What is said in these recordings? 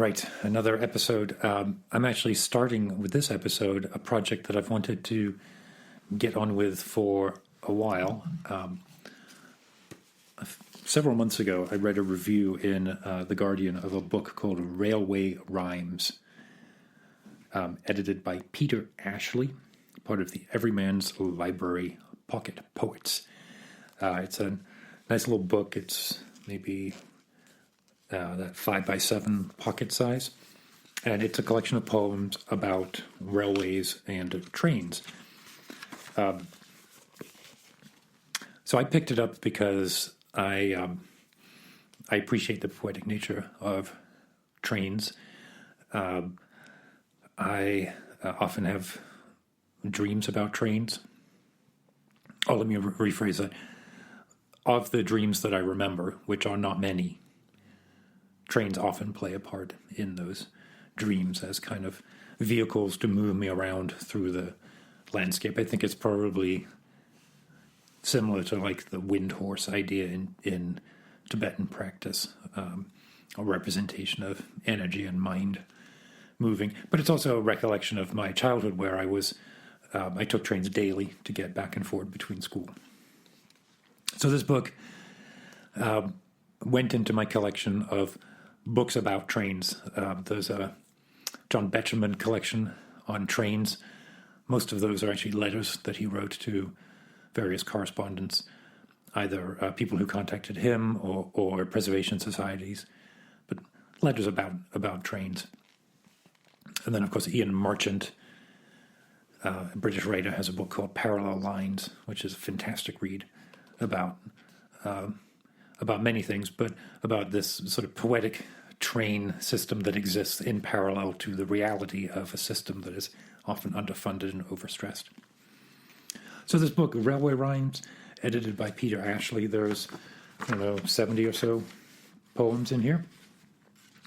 right, another episode. I'm actually starting with this episode a project that I've wanted to get on with for a while. Several months ago, I read a review in The Guardian of a book called Railway Rhymes, edited by Peter Ashley, part of the Everyman's Library Pocket Poets. It's a nice little book. It's maybe that 5x7 pocket size, and it's a collection of poems about railways and trains. So I picked it up because I appreciate the poetic nature of trains. I often have dreams about trains. Oh, let me rephrase that. Of the dreams that I remember, which are not many, trains often play a part in those dreams as kind of vehicles to move me around through the landscape. I think it's probably similar to like the wind horse idea in Tibetan practice, a representation of energy and mind moving. But it's also a recollection of my childhood where I took trains daily to get back and forth between school. So this book went into my collection of books about trains. There's a John Betjeman collection on trains. Most of those are actually letters that he wrote to various correspondents, either people who contacted him or preservation societies, but letters about trains. And then, of course, Ian Marchant, a British writer, has a book called Parallel Lines, which is a fantastic read about many things, but about this sort of poetic train system that exists in parallel to the reality of a system that is often underfunded and overstressed. So this book, Railway Rhymes, edited by Peter Ashley, there's, 70 or so poems in here.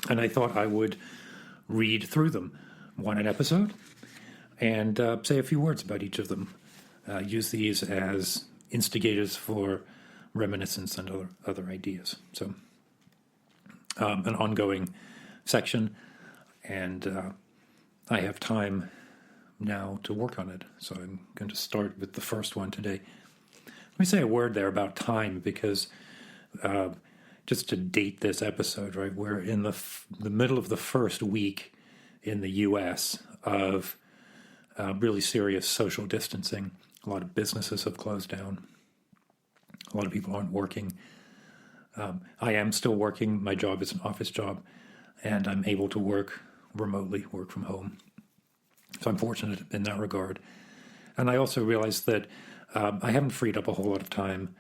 And I thought I would read through them, one an episode, and say a few words about each of them. Use these as instigators for reminiscence and other ideas. So an ongoing section, and I have time now to work on it. So I'm going to start with the first one today. Let me say a word there about time, because just to date this episode, right, we're in the middle of the first week in the U.S. of really serious social distancing. A lot of businesses have closed down. A lot of people aren't working. I am still working. My job is an office job, and I'm able to work remotely, work from home. So I'm fortunate in that regard. And I also realized that I haven't freed up a whole lot of time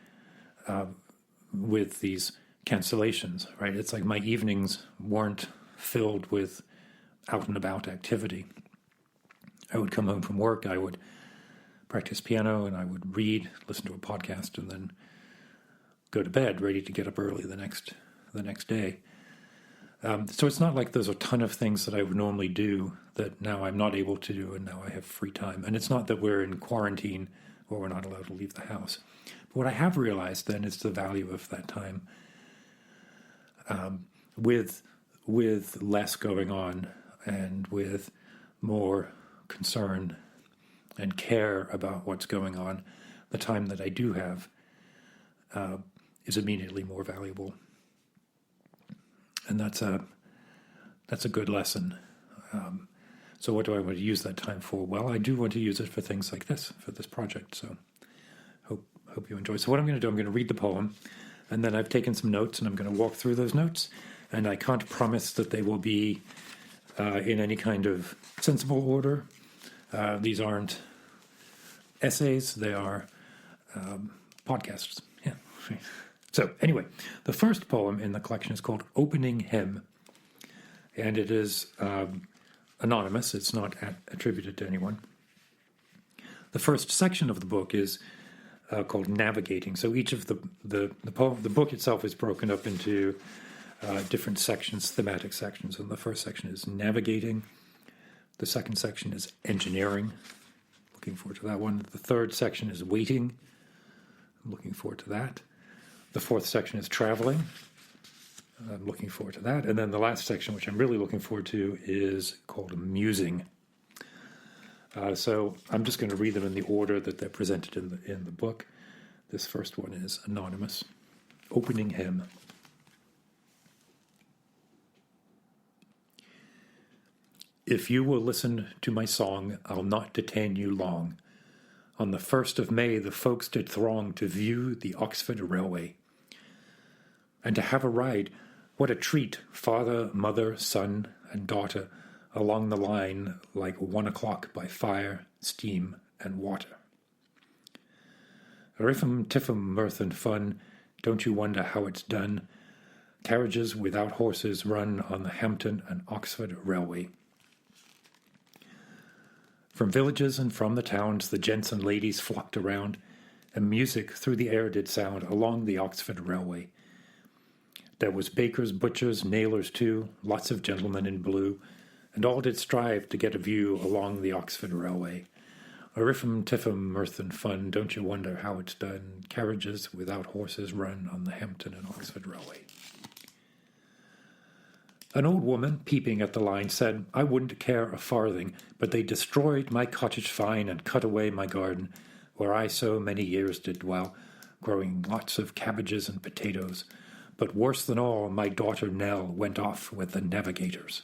with these cancellations, right? It's like my evenings weren't filled with out and about activity. I would come home from work, I would practice piano, and I would read, listen to a podcast, and then go to bed, ready to get up early the next day. So it's not like there's a ton of things that I would normally do that now I'm not able to do, and now I have free time. And it's not that we're in quarantine or we're not allowed to leave the house. But what I have realized then is the value of that time. With less going on and with more concern and care about what's going on, the time that I do have is immediately more valuable. And that's a good lesson. So what do I want to use that time for? Well, I do want to use it for things like this, for this project. So hope you enjoy. So what I'm going to do, I'm going to read the poem, and then I've taken some notes, and I'm going to walk through those notes. And I can't promise that they will be in any kind of sensible order. These aren't essays. They are podcasts. Yeah. So anyway, the first poem in the collection is called Opening Hymn, and it is anonymous. It's not attributed to anyone. The first section of the book is called Navigating. So each of the book itself is broken up into different sections, thematic sections. And the first section is Navigating. The second section is Engineering. Looking forward to that one. The third section is Waiting. I'm looking forward to that. The fourth section is Traveling. I'm looking forward to that. And then the last section, which I'm really looking forward to, is called Musing. So I'm just going to read them in the order that they're presented in the book. This first one is anonymous. Opening hymn. If you will listen to my song, I'll not detain you long. On the 1st of May, the folks did throng to view the Oxford Railway. And to have a ride, what a treat, father, mother, son, and daughter, along the line like 1 o'clock by fire, steam, and water. Riffum, tiffum, mirth, and fun, don't you wonder how it's done? Carriages without horses run on the Hampton and Oxford Railway. From villages and from the towns, the gents and ladies flocked around, and music through the air did sound along the Oxford Railway. There was bakers, butchers, nailers too, lots of gentlemen in blue, and all did strive to get a view along the Oxford Railway. A riffum, tiffum, mirth and fun, don't you wonder how it's done? Carriages without horses run on the Hampton and Oxford Railway. An old woman, peeping at the line, said, I wouldn't care a farthing, but they destroyed my cottage fine and cut away my garden, where I so many years did dwell, growing lots of cabbages and potatoes. But worse than all, my daughter Nell went off with the navigators.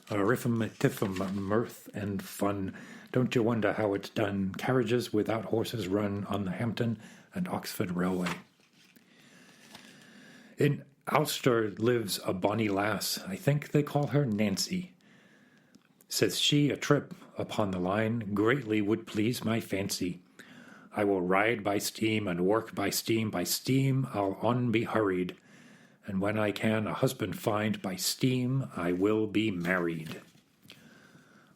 A riffum, tiffum, mirth and fun, don't you wonder how it's done? Carriages without horses run on the Hampton and Oxford Railway. In Ulster lives a bonny lass, I think they call her Nancy. Says she, a trip upon the line greatly would please my fancy. I will ride by steam and work by steam I'll on be hurried. And when I can a husband find, by steam I will be married.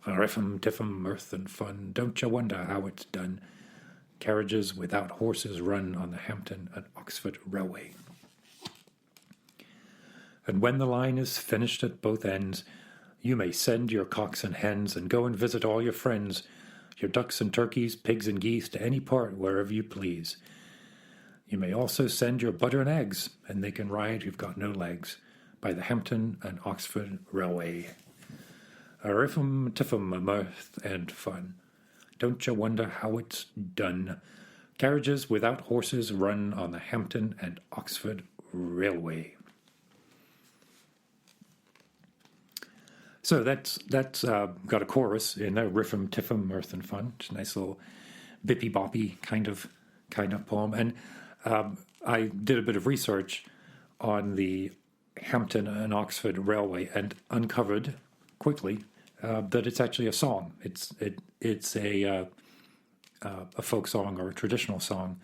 A riffum, tiffum, mirth and fun, don't you wonder how it's done? Carriages without horses run on the Hampton and Oxford Railway. And when the line is finished at both ends, you may send your cocks and hens and go and visit all your friends, your ducks and turkeys, pigs and geese, to any part wherever you please. You may also send your butter and eggs, and they can ride who've got no legs, by the Hampton and Oxford Railway. A riffum, tiffum, mirth and fun, don't you wonder how it's done? Carriages without horses run on the Hampton and Oxford Railway. So that's got a chorus in there, riffum, tiffum, mirth and fun. It's a nice little bippy boppy kind of poem. And I did a bit of research on the Hampton and Oxford Railway and uncovered quickly that it's actually a song. It's a folk song or a traditional song.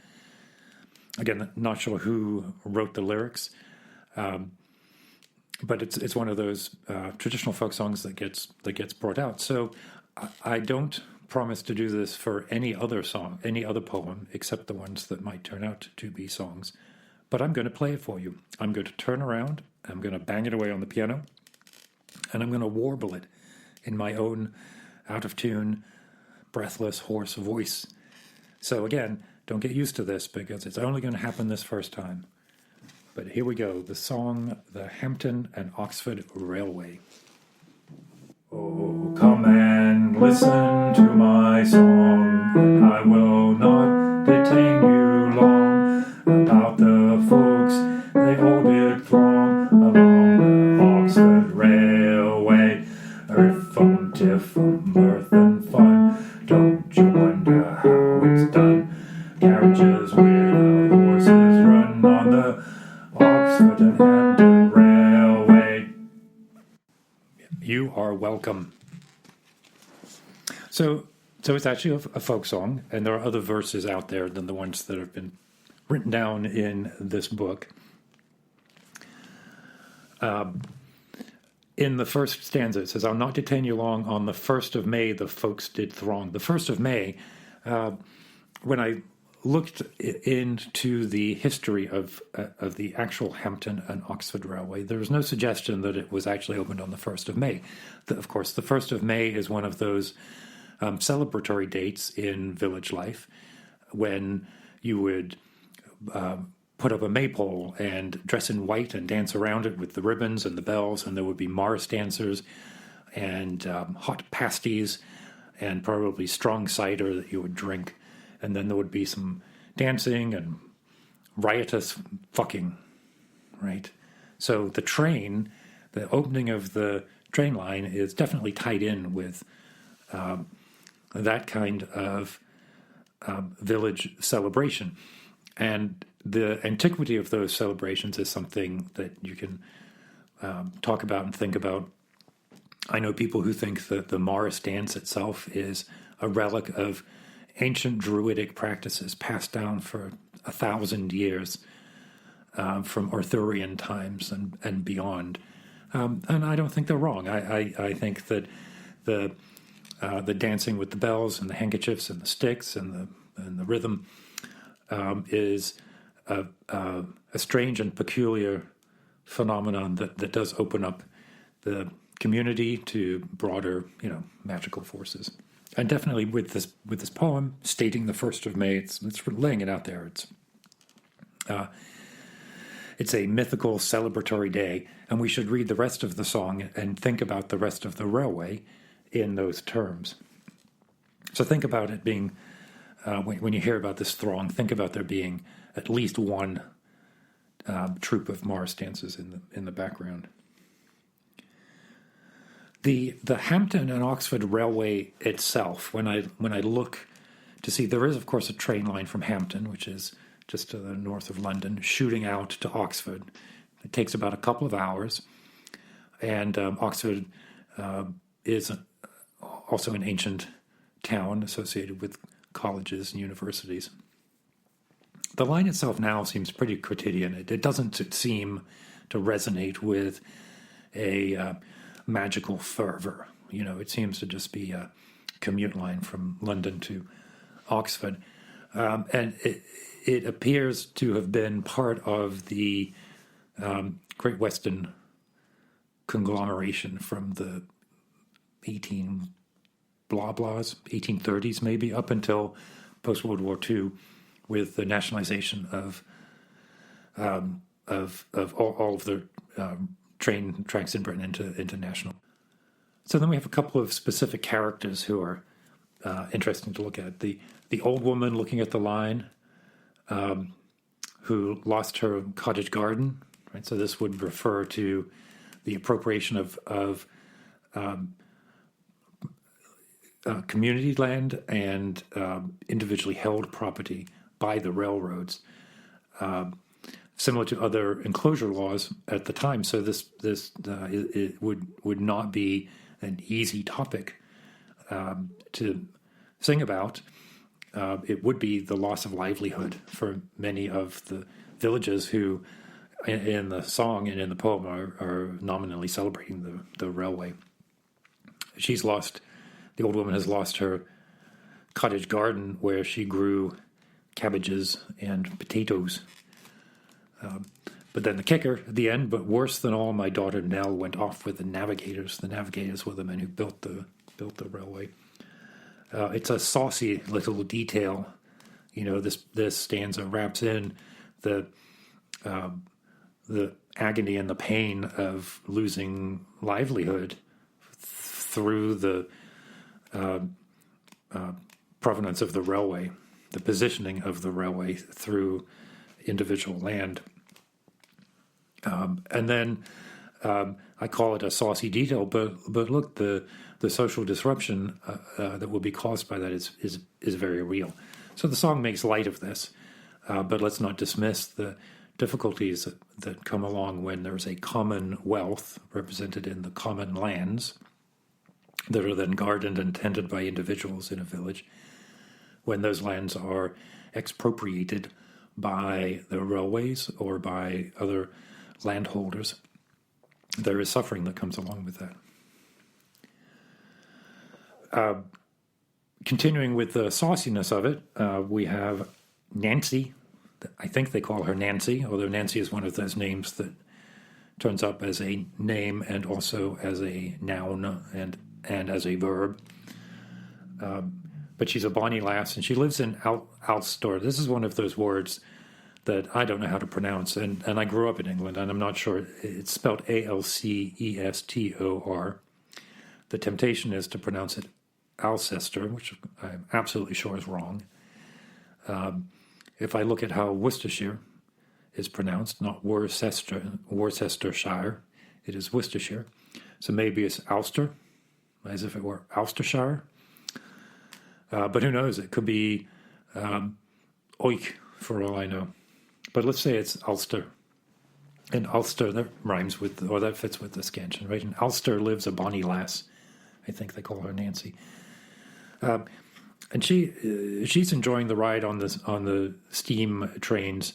Again, not sure who wrote the lyrics. But it's one of those traditional folk songs that gets brought out. So I don't promise to do this for any other song, any other poem, except the ones that might turn out to be songs. But I'm going to play it for you. I'm going to turn around, I'm going to bang it away on the piano, and I'm going to warble it in my own out-of-tune, breathless, hoarse voice. So again, don't get used to this because it's only going to happen this first time. But here we go, the song, The Hampton and Oxford Railway. Oh, come and listen to my song. I will not detain you long. About the folks, they all did throng along the Oxford Railway. Riffum, tiffum, mirth and fun, don't you wonder how it's done? Carriages with horses run on the Oxford and Hampton Railway. You are welcome. So it's actually a folk song, and there are other verses out there than the ones that have been written down in this book. In the first stanza, it says, I'll not detain you long. On the 1st of May, the folks did throng. The 1st of May, when I looked into the history of the actual Hampton and Oxford Railway, there was no suggestion that it was actually opened on the 1st of May. Of course, the 1st of May is one of those celebratory dates in village life when you would put up a maypole and dress in white and dance around it with the ribbons and the bells, and there would be Morris dancers and hot pasties and probably strong cider that you would drink, and then there would be some dancing and riotous fucking, right? So the train, the opening of the train line is definitely tied in with that kind of village celebration. And the antiquity of those celebrations is something that you can talk about and think about. I know people who think that the Morris dance itself is a relic of ancient Druidic practices passed down for 1,000 years from Arthurian times and beyond. And I don't think they're wrong. I think that the dancing with the bells and the handkerchiefs and the sticks and the rhythm is a strange and peculiar phenomenon that does open up the community to broader, magical forces. And definitely with this poem stating the 1st of May, it's laying it out there. It's a mythical celebratory day, and we should read the rest of the song and think about the rest of the railway in those terms. So think about it being, when you hear about this throng, think about there being at least one troupe of Morris dances in the background. The Hampton and Oxford Railway itself, when I look to see, there is of course a train line from Hampton, which is just to the north of London, shooting out to Oxford. It takes about a couple of hours, and Oxford is also an ancient town associated with colleges and universities. The line itself now seems pretty quotidian. It doesn't seem to resonate with a magical fervor. It seems to just be a commute line from London to Oxford. And it appears to have been part of the Great Western conglomeration from the 1830s maybe, up until post-World War II, with the nationalization of all of the train tracks in Britain into national. So then we have a couple of specific characters who are interesting to look at. The old woman looking at the line, who lost her cottage garden, right? So this would refer to the appropriation of community land and individually held property by the railroads, similar to other enclosure laws at the time. So this it would not be an easy topic to sing about. It would be the loss of livelihood for many of the villagers who, in the song and in the poem, are nominally celebrating the railway. The old woman has lost her cottage garden where she grew cabbages and potatoes. But then the kicker at the end, but worse than all, my daughter Nell went off with the navigators. The navigators were the men who built the railway. It's a saucy little detail. This stanza wraps in the agony and the pain of losing livelihood through the provenance of the railway, the positioning of the railway through individual land. And then I call it a saucy detail, but look, the social disruption that will be caused by that is very real. So the song makes light of this, but let's not dismiss the difficulties that come along when there's a common wealth represented in the common lands that are then gardened and tended by individuals in a village. When those lands are expropriated by the railways or by other landholders, there is suffering that comes along with that. Continuing with the sauciness of it, we have Nancy. I think they call her Nancy, although Nancy is one of those names that turns up as a name and also as a noun and as a verb. But she's a bonny lass, and she lives in Ulster. This is one of those words that I don't know how to pronounce. And I grew up in England, and I'm not sure. It's spelled Alcestor. The temptation is to pronounce it Alcester, which I'm absolutely sure is wrong. If I look at how Worcestershire is pronounced, not Worcestershire, it is Worcestershire. So maybe it's Ulster, as if it were Ulstershire. But who knows? It could be Oik, for all I know. But let's say it's Ulster. And Ulster, that rhymes with, or that fits with the scansion, right? In Ulster lives a bonny lass. I think they call her Nancy. And she's enjoying the ride on the steam trains,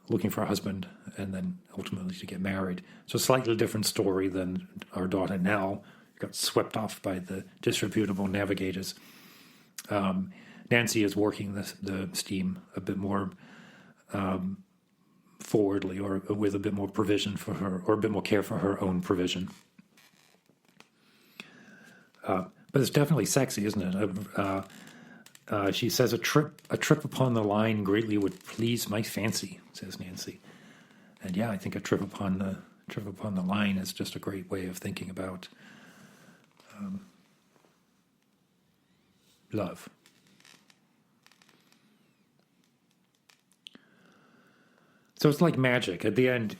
looking for a husband, and then ultimately to get married. So a slightly different story than our daughter Nell, who got swept off by the disreputable navigators. Nancy is working the steam a bit more forwardly, or with a bit more provision for her, or a bit more care for her own provision. But it's definitely sexy, isn't it? She says, a trip upon the line greatly would please my fancy, says Nancy. And yeah, I think a trip upon the line is just a great way of thinking about love. So it's like magic. At the end,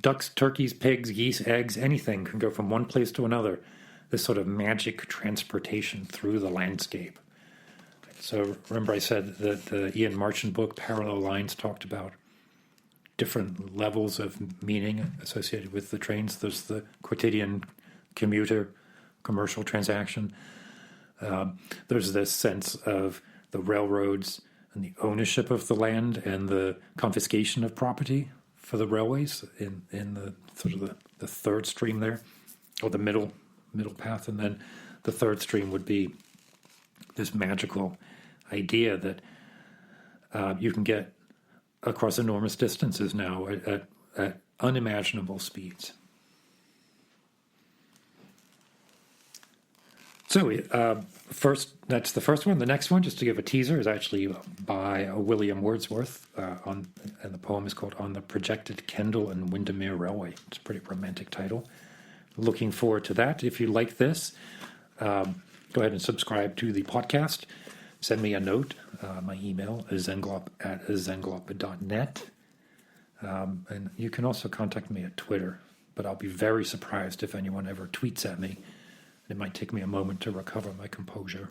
ducks, turkeys, pigs, geese, eggs, anything can go from one place to another. This sort of magic transportation through the landscape. So remember I said that the Ian Marchant book, Parallel Lines, talked about different levels of meaning associated with the trains. There's the quotidian commuter, commercial transaction. There's this sense of the railroads and the ownership of the land and the confiscation of property for the railways in the sort of the third stream there, or the middle path. And then the third stream would be this magical idea that you can get across enormous distances now at unimaginable speeds. So that's the first one. The next one, just to give a teaser, is actually by William Wordsworth, and the poem is called On the Projected Kendal and Windermere Railway. It's a pretty romantic title. Looking forward to that. If you like this, go ahead and subscribe to the podcast. Send me a note. My email is zenglop@zenglop.net. And you can also contact me at Twitter, but I'll be very surprised if anyone ever tweets at me. It might take me a moment to recover my composure.